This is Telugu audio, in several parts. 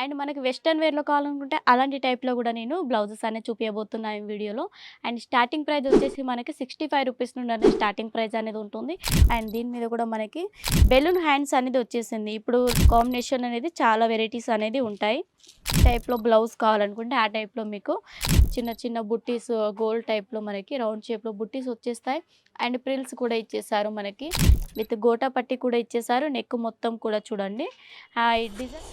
అండ్ మనకి వెస్టర్న్ వేర్‌లో కావాలనుకుంటే అలాంటి టైప్‌లో గూడా నేను బ్లౌజెస్ అనేది చూపియబోతున్నా ఈ వీడియోలో. అండ్ స్టార్టింగ్ ప్రైస్ వచ్చేసి మనకి రూ. 65 నుండి స్టార్టింగ్ ప్రైస్ అనేది ఉంటుంది. అండ్ దీని మీద కూడా మనకి బెలూన్ హ్యాండ్స్ అనేది వచ్చేసింది. ఇప్పుడు కాంబినేషన్ అనేది చాలా వెరైటీస్ అనేది ఉంటాయి. టైప్‌లో బ్లౌజ్ కావాలనుకుంటే ఆ టైప్‌లో మీకు చిన్న చిన్న బుట్టీస్ గోల్డ్ టైప్‌లో మనకి రౌండ్ షేప్‌లో బుట్టీస్ వచ్చేస్తాయి. అండ్ ప్రిల్స్ కూడా ఇచ్చేసారు మనకి. విత్ గోటా పట్టి కూడా ఇచ్చేసారు. నెక్ మొత్తం కూడా చూడండి. ఈ డిజైన్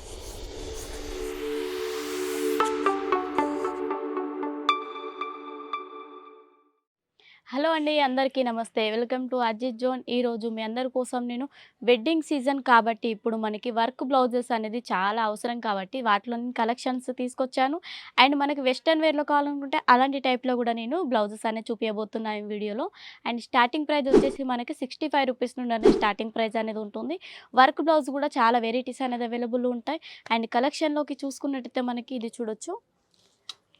హలో అండి. అందరికీ నమస్తే. Welcome to Ajith zone. ఈరోజు మీ అందరి కోసం నేను వెడ్డింగ్ సీజన్ కాబట్టి ఇప్పుడు మనకి వర్క్ బ్లౌజెస్ అనేది చాలా అవసరం కాబట్టి వాటిలోని కలెక్షన్స్ తీసుకొచ్చాను. అండ్ మనకి వెస్టర్న్ వేర్‌లో కావాలనుకుంటే అలాంటి టైప్‌లో కూడా నేను బ్లౌజెస్ అనేది చూపియబోతున్నా ఈ వీడియోలో. అండ్ స్టార్టింగ్ ప్రైస్ వచ్చేసి మనకి రూ. 65 నుండి స్టార్టింగ్ ప్రైస్ అనేది ఉంటుంది. వర్క్ బ్లౌజ్ కూడా చాలా వెరైటీస్ అనేది అవైలబుల్ ఉంటాయి. అండ్ కలెక్షన్‌లోకి చూసుకున్నట్టయితే మనకి ఇది చూడొచ్చు.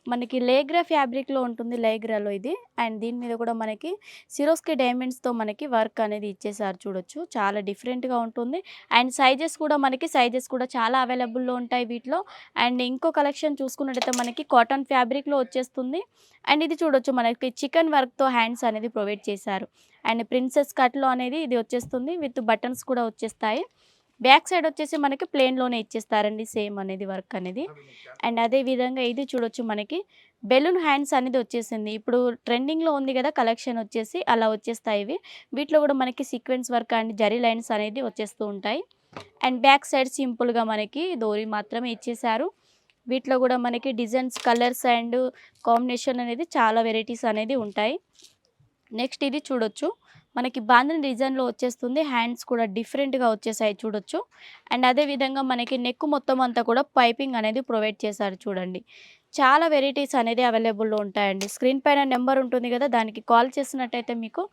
మనకి లేగ్రా ఫ్యాబ్రిక్‌లో ఉంటుంది. లేగ్రాలో ఇది. అండ్ దీని మీద కూడా మనకి సిరోస్కి డైమండ్స్‌తో మనకి వర్క్ అనేది ఇచ్చేసారు చూడొచ్చు. చాలా డిఫరెంట్‌గా ఉంటుంది. అండ్ సైజెస్ కూడా చాలా అవైలబుల్‌లో ఉంటాయి వీటిలో. అండ్ ఇంకో కలెక్షన్ చూసుకున్నట్టయితే మనకి కాటన్ ఫ్యాబ్రిక్‌లో వచ్చేస్తుంది. అండ్ ఇది చూడొచ్చు మనకి చికెన్ వర్క్‌తో హ్యాండ్స్ అనేది ప్రొవైడ్ చేశారు. అండ్ ప్రిన్సెస్ కట్‌లో అనేది ఇది వచ్చేస్తుంది. విత్ బటన్స్ కూడా వచ్చేస్తాయి. బ్యాక్ సైడ్ వచ్చేసి మనకి ప్లెయిన్‌లోనే ఇచ్చేస్తారండి సేమ్ అనేది వర్క్ అనేది. అండ్ అదే విధంగా ఇది చూడొచ్చు మనకి బెలూన్ హ్యాండ్స్ అనేది వచ్చేసింది. ఇప్పుడు ట్రెండింగ్‌లో ఉంది గదా! కలెక్షన్ వచ్చేసి అలా వచ్చేస్తాయి ఇవి. వీటిలో గూడా మనకి sequence work and zari lines అనేది వచ్చేస్తూ ఉంటాయి. అండ్ బ్యాక్ సైడ్ సింపుల్‌గా మనకి డోరీ మాత్రమే ఇచ్చేసారు. వీటిలో గూడా మనకి డిజైన్స్, కలర్స్ అండ్ కాంబినేషన్ అనేది చాలా వెరైటీస్ అనేది ఉంటాయి. నెక్స్ట్ ఇది చూడొచ్చు. మనకి బాందిని డిజైన్‌లో వచ్చేస్తుంది. హ్యాండ్స్ కూడా డిఫరెంట్‌గా వచ్చేసాయి చూడొచ్చు. అండ్ అదే విధంగా మనకి నెక్ మొత్తం అంతా కూడా పైపింగ్ అనేది ప్రొవైడ్ చేశారు చూడండి. చాలా వెరైటీస్ అనేది అవైలబుల్‌లో ఉంటాయండి. స్క్రీన్ పైన నెంబర్ ఉంటుంది గదా! దానికి కాల్ చేసినట్టయితే మీకు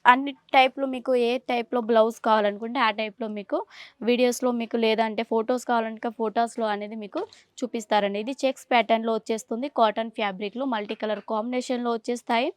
అన్ని టైప్‌లో మీకు ఏ టైప్‌లో బ్లౌజ్ కావాలనుకుంటే ఆ టైప్‌లో మీకు వీడియోస్‌లో మీకు లేదంటే ఫోటోస్ కావాలంటే ఫోటోస్‌లో అనేది మీకు చూపిస్తారండి. ఇది చెక్స్ ప్యాటర్న్‌లో వచ్చేస్తుంది. కాటన్ ఫ్యాబ్రిక్‌లో మల్టీ కలర్ కాంబినేషన్‌లో వచ్చేస్తాయి.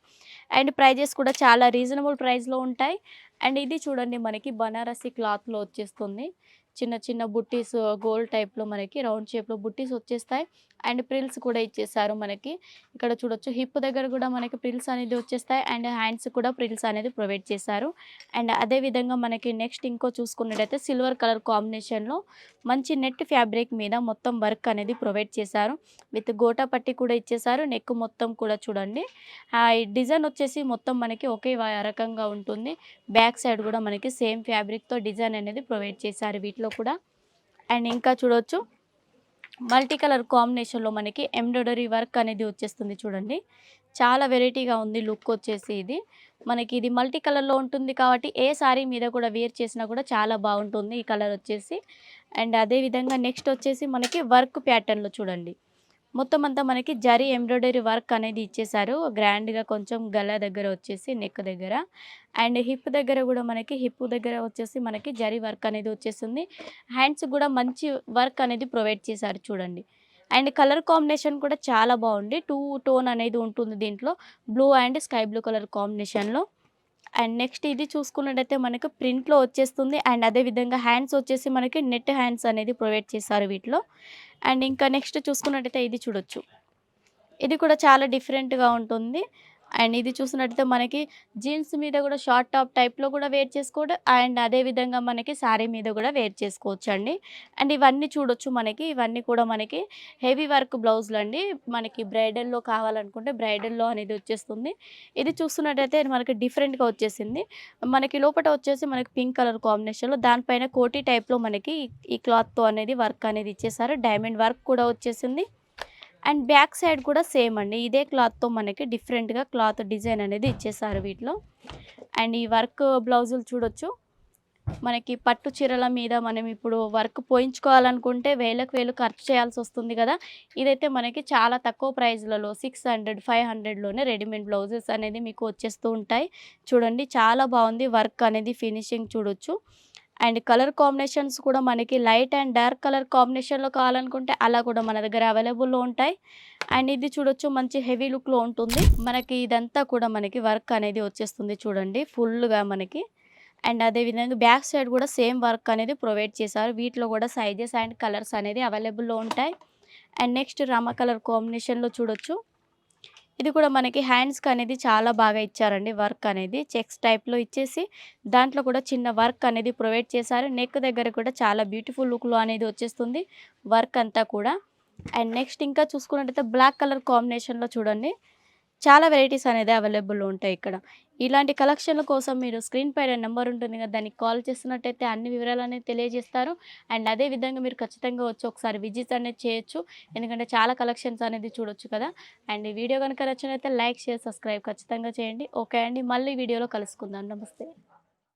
అండ్ ప్రైజెస్ కూడా చాలా రీజనబుల్ ప్రైస్‌లో ఉంటాయి. అండ్ ఇది చూడండి మనకి బనారసి క్లాత్‌లో వచ్చేస్తుంది. చిన్న చిన్న బుట్టీస్ గోల్డ్ టైప్‌లో మనకి రౌండ్ షేప్‌లో బుట్టీస్ వచ్చేస్తాయి. అండ్ ప్రిల్స్ కూడా ఇచ్చేసారు మనకి. ఇక్కడ చూడొచ్చు హిప్ దగ్గర కూడా మనకి ప్రిల్స్ అనేది వచ్చేస్తాయి. అండ్ హ్యాండ్స్ కూడా ప్రిల్స్ అనేది ప్రొవైడ్ చేశారు. అండ్ అదే విధంగా మనకి నెక్స్ట్ ఇంకో చూసుకున్నట్టయితే సిల్వర్ కలర్ కాంబినేషన్‌లో మంచి నెట్ ఫ్యాబ్రిక్ మీద మొత్తం వర్క్ అనేది ప్రొవైడ్ చేశారు. విత్ గోటా పట్టి కూడా ఇచ్చేసారు. నెక్ మొత్తం కూడా చూడండి. ఈ డిజైన్ వచ్చేసి మొత్తం మనకి ఒకే రకంగా ఉంటుంది. బ్యాక్ సైడ్ కూడా మనకి సేమ్ ఫ్యాబ్రిక్‌తో డిజైన్ అనేది ప్రొవైడ్ చేశారు వీటిలో కూడా. అండ్ ఇంకా చూడొచ్చు మల్టీ కలర్ కాంబినేషన్‌లో మనకి ఎంబ్రాయిడరీ వర్క్ అనేది వచ్చేస్తుంది చూడండి. చాలా వెరైటీగా ఉంది లుక్ వచ్చేసి ఇది. మనకి ఇది మల్టీ కలర్‌లో ఉంటుంది కాబట్టి ఏ సారీ మీద కూడా వేర్ చేసినా కూడా చాలా బావుంటుంది ఈ కలర్ వచ్చేసి. అండ్ అదే విధంగా నెక్స్ట్ వచ్చేసి మనకి వర్క్ ప్యాటర్న్‌లో చూడండి. మొత్తం అంతా మనకి జరీ ఎంబ్రాయిడరీ వర్క్ అనేది ఇచ్చేసారు. గ్రాండ్‌గా కొంచెం గలా దగ్గర వచ్చేసి నెక్ దగ్గర. అండ్ హిప్ దగ్గర గూడా మనకి హిప్ దగ్గర వచ్చేసి మనకి జరీ వర్క్ అనేది వచ్చేస్తుంది. హ్యాండ్స్‌కి గూడా మంచి వర్క్ అనేది ప్రొవైడ్ చేశారు చూడండి. అండ్ కలర్ కాంబినేషన్ కూడా చాలా బావుంది. 2 టోన్ అనేది ఉంటుంది దీంట్లో. Blue and sky blue colour కాంబినేషన్‌లో. అండ్ నెక్స్ట్ ఇది చూసుకున్నట్టయితే మనకు ప్రింట్‌లో వచ్చేస్తుంది. అండ్ అదే విధంగా హ్యాండ్స్ వచ్చేసి మనకి నెట్ హ్యాండ్స్ అనేది ప్రొవైడ్ చేశారు వీటిలో. అండ్ ఇంకా నెక్స్ట్ చూసుకున్నట్టయితే ఇది చూడొచ్చు. ఇది కూడా చాలా డిఫరెంట్‌గా ఉంటుంది. అండ్ ఇది చూసినట్టయితే మనకి జీన్స్ మీద గూడా షార్ట్ టాప్ టైప్‌లో గూడా వేర్ చేసుకోవడం. అండ్ అదే విధంగా మనకి శారీ మీద గూడా వేర్ చేసుకోవచ్చండి. అండ్ ఇవన్నీ చూడొచ్చు మనకి. ఇవన్నీ కూడా మనకి హెవీ వర్క్ బ్లౌజులండి. మనకి బ్రైడల్‌లో కావాలనుకుంటే బ్రైడల్‌లో అనేది వచ్చేస్తుంది. ఇది చూస్తున్నట్టయితే మనకి డిఫరెంట్‌గా వచ్చేసింది. మనకి లోపట వచ్చేసి మనకి పింక్ కలర్ కాంబినేషన్‌లో దానిపైన కోటీ టైప్‌లో మనకి ఈ క్లాత్‌తో అనేది వర్క్ అనేది ఇచ్చేసారు. డైమండ్ వర్క్ కూడా వచ్చేసింది. అండ్ బ్యాక్ సైడ్ కూడా సేమ్ అండి. ఇదే క్లాత్‌తో మనకి డిఫరెంట్‌గా క్లాత్ డిజైన్ అనేది ఇచ్చేసారు వీటిలో. అండ్ ఈ వర్క్ బ్లౌజులు చూడొచ్చు. మనకి పట్టు చీరల మీద మనం ఇప్పుడు వర్క్ పోయించుకోవాలనుకుంటే వేలకు వేలు ఖర్చు చేయాల్సొస్తుంది గదా! ఇదైతే మనకి చాలా తక్కువ ప్రైస్‌లలో 600, 500లోనే రెడీమేడ్ బ్లౌజెస్ అనేది మీకు వచ్చేస్తూ ఉంటాయి. చూడండి చాలా బావుంది. వర్క్ అనేది ఫినిషింగ్ చూడొచ్చు. అండ్ కలర్ కాంబినేషన్స్ కూడా మనకి లైట్ అండ్ డార్క్ కలర్ కాంబినేషన్‌లో కావాలనుకుంటే అలా కూడా మన దగ్గర అవైలబుల్‌లో ఉంటాయి. అండ్ ఇది చూడొచ్చు మంచి హెవీ లుక్‌లో ఉంటుంది. మనకి ఇదంతా కూడా మనకి వర్క్ అనేది వచ్చేస్తుంది చూడండి ఫుల్‌గా మనకి. అండ్ అదేవిధంగా బ్యాక్ సైడ్ కూడా సేమ్ వర్క్ అనేది ప్రొవైడ్ చేశారు. వీటిలో కూడా సైజెస్ అండ్ కలర్స్ అనేది అవైలబుల్‌లో ఉంటాయి. అండ్ నెక్స్ట్ రామా కలర్ కాంబినేషన్‌లో చూడొచ్చు. ఇది కూడా మనకి హ్యాండ్స్‌కి అనేది చాలా బాగా ఇచ్చారండి వర్క్ అనేది. చెక్స్ టైప్‌లో ఇచ్చేసి దాంట్లో కూడా చిన్న వర్క్ అనేది ప్రొవైడ్ చేశారు. నెక్ దగ్గర కూడా చాలా బ్యూటిఫుల్ లుక్‌లో అనేది వచ్చేస్తుంది వర్క్ అంతా కూడా. అండ్ నెక్స్ట్ ఇంకా చూసుకున్నట్టయితే బ్లాక్ కలర్ కాంబినేషన్‌లో చూడండి. చాలా వెరైటీస్ అనేది అవైలబుల్ ఉంటాయి ఇక్కడ. ఇలాంటి కలెక్షన్‌ల కోసం మీరు స్క్రీన్ పైన నంబర్ ఉంటుంది కదా! దానికి కాల్ చేస్తున్నట్టయితే అన్ని వివరాలనేవి తెలియజేస్తారు. అండ్ అదే విధంగా మీరు ఖచ్చితంగా వచ్చి ఒకసారి విజిట్ అనేది చేయొచ్చు. ఎందుకంటే చాలా కలెక్షన్స్ అనేది చూడొచ్చు కదా! అండ్ ఈ వీడియో గనుక నచ్చినట్లయితే లైక్, షేర్, సబ్స్క్రైబ్ ఖచ్చితంగా చేయండి. ఓకే అండి. మళ్ళీ వీడియోలో కలుసుకుందాం. నమస్తే.